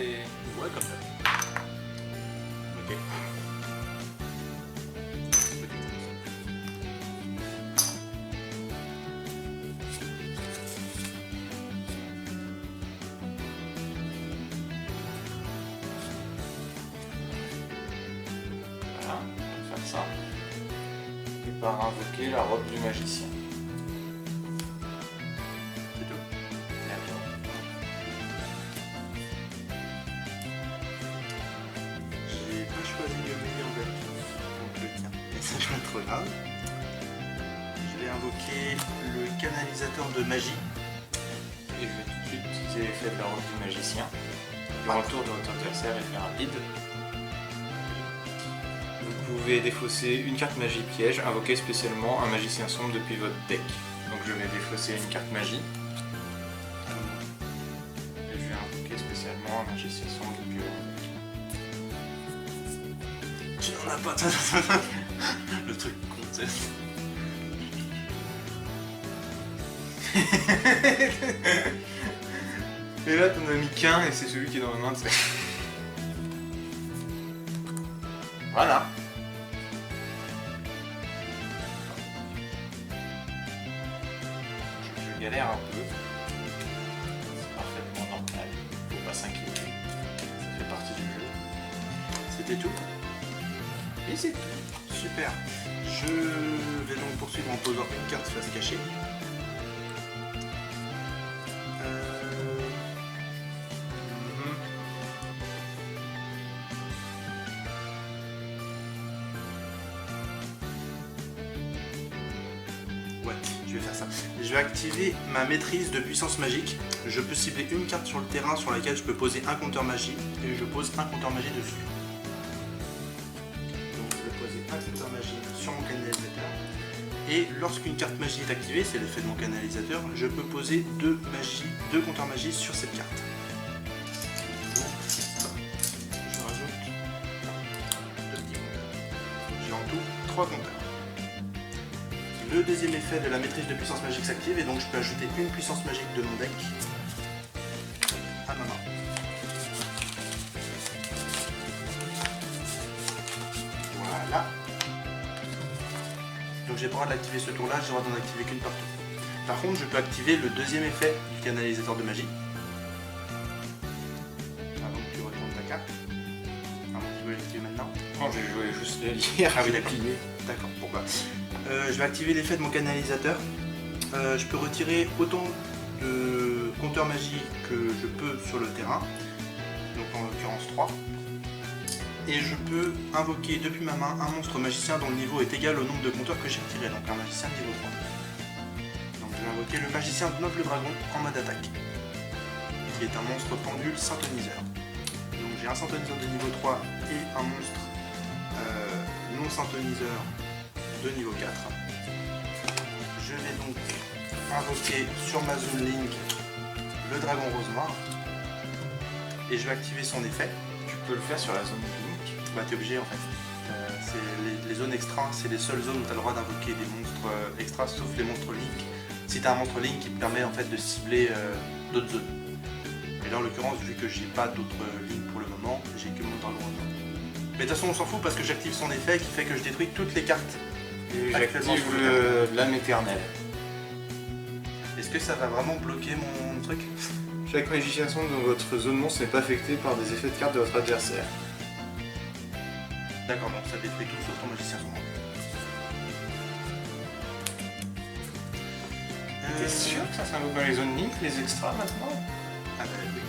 les... Ouais, comme ça. Ok. Voilà, on va faire ça. Et par invoquer la robe du magicien. C'est tout. D'accord. J'ai pas choisi le meilleur version. Donc le tien. Et ça, je pas trop grave. Je vais invoquer le canalisateur de magie. Et je vais tout de suite utiliser l'effet de la robe du magicien. Le retour de votre adversaire est fait rapide. Vous pouvez défausser une carte magie piège, invoquer spécialement un magicien sombre depuis votre deck. Donc je vais défausser une carte magie. Et je vais invoquer spécialement un magicien sombre depuis votre deck. Tu n'en as pas. Le truc con, tu sais. Et là t'en as mis qu'un et c'est celui qui est dans la main, tu sais. Voilà. Je galère un peu. C'est parfaitement normal. Faut pas s'inquiéter. Ça fait partie du jeu. C'était tout. Et c'est tout. Super. Je vais donc poursuivre en posant une carte face cachée. Ouais, je vais faire ça. Je vais activer ma maîtrise de puissance magique. Je peux cibler une carte sur le terrain sur laquelle je peux poser un compteur magie et je pose un compteur magie dessus. Donc je vais poser un compteur magie sur mon canalisateur. Et lorsqu'une carte magie est activée, c'est l'effet de mon canalisateur, je peux poser deux compteurs magie sur cette carte. Donc, je rajoute deux petits compteurs. J'ai en tout 3 compteurs. Le deuxième effet de la maîtrise de puissance magique s'active et donc je peux ajouter une puissance magique de mon deck à ma main. Voilà. Donc j'ai pas le droit de l'activer ce tour-là, j'ai le droit d'en activer qu'une par tour. Par contre, je peux activer le deuxième effet du canalisateur de magie. Avant que tu retournes ta carte. Avant que tu veux l'activer maintenant. Non, j'ai joué juste les lire. Ah oui, d'accord. D'accord, pourquoi je vais activer l'effet de mon canalisateur. Je peux retirer autant de compteurs magie que je peux sur le terrain. Donc en l'occurrence 3. Et je peux invoquer depuis ma main un monstre magicien dont le niveau est égal au nombre de compteurs que j'ai retiré. Donc un magicien niveau 3. Donc je vais invoquer le magicien de Noble Dragon en mode attaque. Qui est un monstre pendule synthoniseur. Donc j'ai un synthoniseur de niveau 3 et un monstre non synthoniseur de niveau 4. Je vais donc invoquer sur ma zone Link le dragon rose noir et je vais activer son effet. Tu peux le faire sur la zone Link. Bah t'es obligé en fait. Les zones extra, c'est les seules zones où tu as le droit d'invoquer des monstres extras sauf les monstres Link. Si tu as un monstre Link qui te permet en fait de cibler d'autres zones. Et là en l'occurrence vu que j'ai pas d'autres Link pour le moment, j'ai que mon dragon rose noir. Mais de toute façon on s'en fout parce que j'active son effet qui fait que je détruis toutes les cartes. Et Actuellement, j'active sur le l'âme éternelle. Est-ce que ça va vraiment bloquer mon truc? Chaque magicien sombre dans votre zone monstre n'est pas affecté par des effets de cartes de votre adversaire. D'accord, donc ça détruit tout sauf ton magicien sombre. T'es sûr que ça s'invoque dans les zones Link, les extras maintenant? Ah bah oui.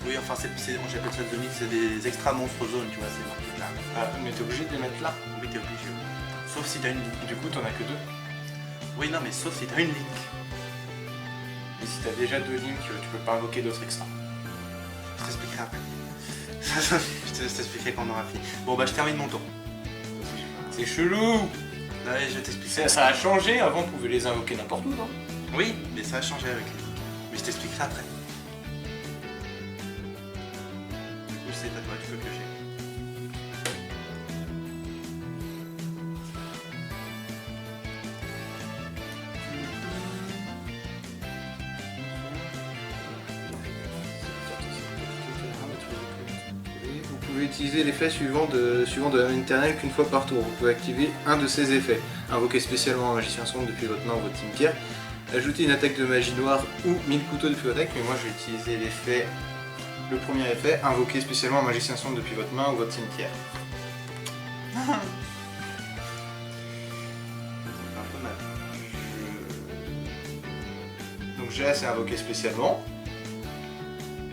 Oui, enfin j'appelle ça zone Link, c'est des extra monstres zones, tu vois, c'est marqué là. Ah, mais t'es obligé de les mettre là. Oui, t'es obligé. Sauf si t'as une Link. Du coup, t'en as que 2. Oui, non, mais sauf si t'as une Link. Et si t'as déjà 2 Link, tu peux pas invoquer d'autres extras. Je t'expliquerai après. Je t'expliquerai quand on aura fini. Bon, bah je termine mon tour. C'est chelou. Allez, je t'expliquerai. Ça a changé, avant on pouvait les invoquer n'importe où, non? Oui, mais ça a changé avec les Link. Mais je t'expliquerai après. Du coup, c'est à toi, tu peux piocher. utiliser l'effet suivant de la main éternelle qu'une fois par tour. Vous pouvez activer un de ces effets. Invoquer spécialement un magicien sombre depuis votre main ou votre cimetière. Ajouter une attaque de magie noire ou 1000 couteaux depuis votre deck, mais moi je vais utiliser l'effet, le premier effet, invoquer spécialement un magicien sombre depuis votre main ou votre cimetière. Un peu mal. Donc j'ai assez invoqué spécialement.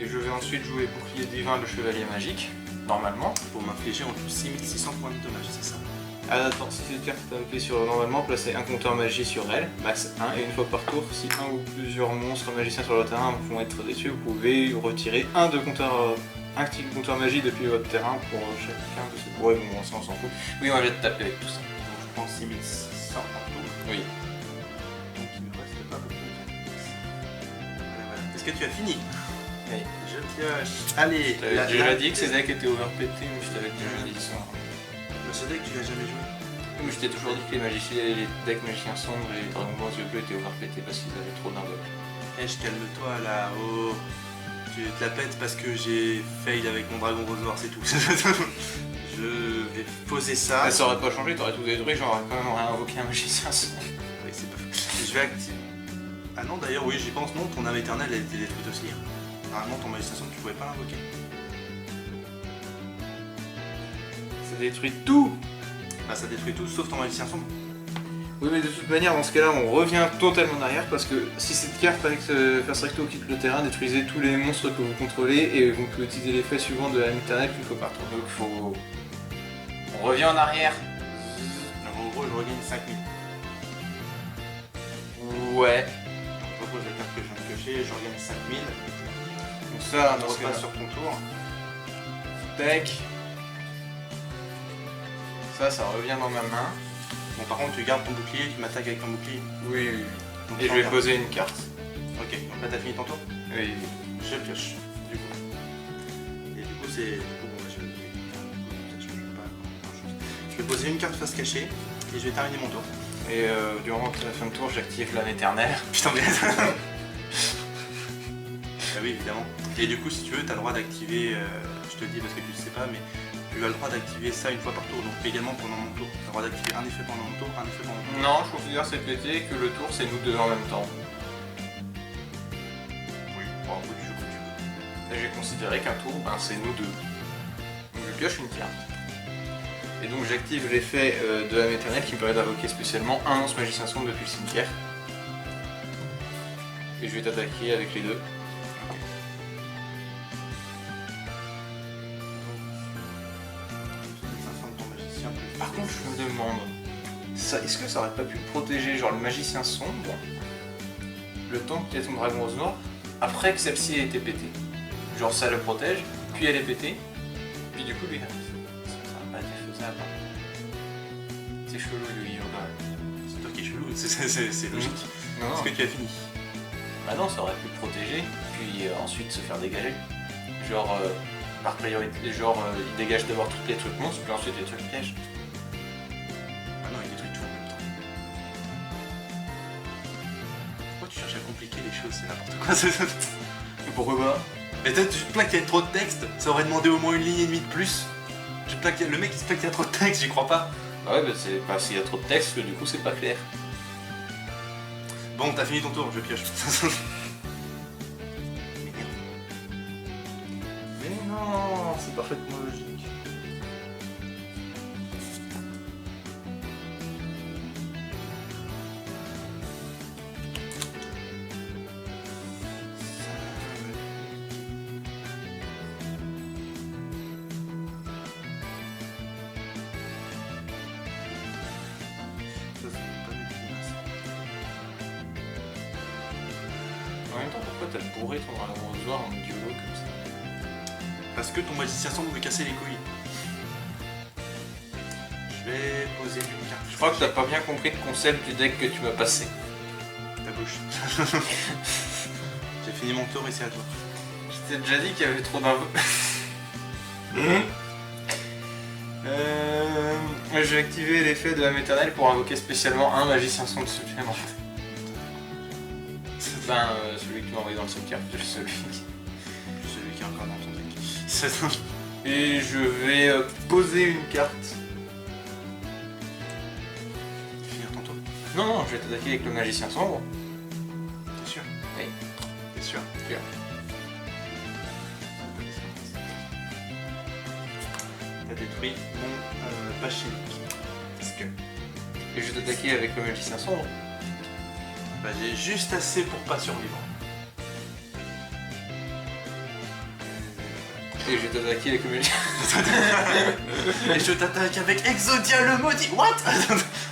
Et je vais ensuite jouer bouclier divin de chevalier magique, normalement. Pour m'infliger en tout 6600 points de dommage, c'est ça? Ah, attends, si cette carte est invoquée sur normalement, placez un compteur magie sur elle, max 1, et une fois par tour, si un ou plusieurs monstres magiciens sur le terrain vont être déçus, vous pouvez retirer un petit compteur magie depuis votre terrain pour chacun de ces... Ouais, bon, ça on s'en fout. Oui, on va te taper avec tout ça. Donc je prends 6600 par tour. Oui. Donc il me reste pas beaucoup. Voilà. Est-ce que tu as fini? Oui. Je pioche. Allez, J'ai déjà dit que ces decks étaient overpétés, mais je t'avais déjà dit ça. Ce deck, tu l'as jamais joué? Mais je t'ai toujours dit que les decks magiciens sombres et les dragons blancs yeux bleus étaient overpétés parce qu'ils avaient trop d'invoques. Eh, calme-toi là, oh. Tu te la pètes parce que j'ai fail avec mon dragon rose noir, c'est tout. Je vais poser ça. Ça aurait pas changé, t'aurais tout détruit, j'aurais quand même réinvoqué un magicien sombre. Oui, c'est pas faux. Je vais activer. Ah non, d'ailleurs, oui, j'y pense, non, ton âme éternelle elle était détruite aussi. Hein. Normalement, ton magicien sombre, tu pouvais pas l'invoquer. Ça détruit tout. Bah, ça détruit tout sauf ton magicien sombre. Oui, mais de toute manière, dans ce cas-là, on revient totalement en arrière parce que si cette carte avec First Recto quitte le terrain, détruisez tous les monstres que vous contrôlez et vous pouvez utiliser l'effet suivant de la lame éternelle qu'une fois par tour. Donc faut... On revient en arrière. Donc en gros, je regagne 5000. Ouais. Je repose la carte que je viens de piocher, je regagne 5000. Donc ça, On dans ce cas-là, repasse sur ton tour. deck. Ça revient dans ma main. Bon, par contre, tu gardes ton bouclier, tu m'attaques avec ton bouclier. Oui, oui. Donc, Et tu je vais regardes. poser une carte. Ok, donc là, t'as fini ton tour. Oui. Je pioche, du coup. Et du coup, c'est. Du coup, bon, bah, je vais pas grand-chose. Je vais poser une carte face cachée et je vais terminer mon tour. Et durant la fin de tour, j'active l'âme éternelle. Putain, mais. Ah oui, évidemment. Et du coup, si tu veux, t'as le droit d'activer. Je te le dis parce que tu le sais pas, mais tu as le droit d'activer ça une fois par tour. Donc également pendant mon tour. T'as le droit d'activer un effet pendant mon tour, un effet pendant mon tour. Non, je considère c'est pété que le tour c'est nous deux en même temps. Oui, bon, après, tu joues comme tu veux. Et j'ai considéré qu'un tour, ben, c'est nous deux. Donc je pioche une carte. Et donc j'active l'effet de l'âme éternelle qui me permet d'invoquer spécialement un lance magicien sombre depuis le cimetière. Et je vais t'attaquer avec les deux. Ok. Par contre, je me demande, est-ce que ça aurait pas pu protéger genre le magicien sombre le temps qu'il y ait ton dragon rose noir après que celle-ci ait été pétée? Genre ça le protège, puis elle est pétée, puis du coup lui. Ça n'a pas été faisable. C'est chelou le Yu-Gi-Oh quand même. C'est toi qui es chelou, c'est logique. Non, non. Est-ce que tu as fini? Bah non, ça aurait pu le protéger, puis ensuite se faire dégager. Genre, par priorité, genre, il dégage d'abord tous les trucs monstres, puis ensuite les trucs pièges. Ah non, il détruit tout en même temps. Pourquoi tu cherches à compliquer les choses? C'est n'importe quoi. Et pourquoi pas? Mais peut-être tu te plains qu'il y a trop de texte, ça aurait demandé au moins une ligne et demie de plus. Le mec il se plaint qu'il y a trop de texte, j'y crois pas. Bah ouais, bah c'est parce qu'il y a trop de texte que du coup c'est pas clair. Bon, t'as fini ton tour, je pioche. Mais non, c'est parfaitement logique. En même temps, pourquoi t'as bourré ton dragon rose noir en duo comme ça? Parce que ton magicien semble me casser les couilles. Je vais poser une carte. Je crois que t'as pas bien compris le concept du deck que tu m'as passé. Ta bouche. J'ai fini mon tour et c'est à toi. Je t'ai déjà dit qu'il y avait trop d'infos. Je vais activer l'effet de l'âme éternelle pour invoquer spécialement un magicien sombre supplémentaire. Celui que tu m'as envoyé dans le cimetière, celui Celui qui est encore dans ton deck. Et je vais poser une carte. Finir ton tour. Non, non, je vais t'attaquer avec le magicien sombre. T'es sûr? Oui. T'es sûr? Sûr. T'as détruit mon page chimique. Parce que... Et je vais t'attaquer avec le magicien sombre. Bah, j'ai juste assez pour pas survivre. Et je vais t'attaquer avec le magicien... Et je t'attaque avec Exodia le maudit. What?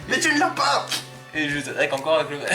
Mais tu ne l'as pas! Et je t'attaque encore avec le...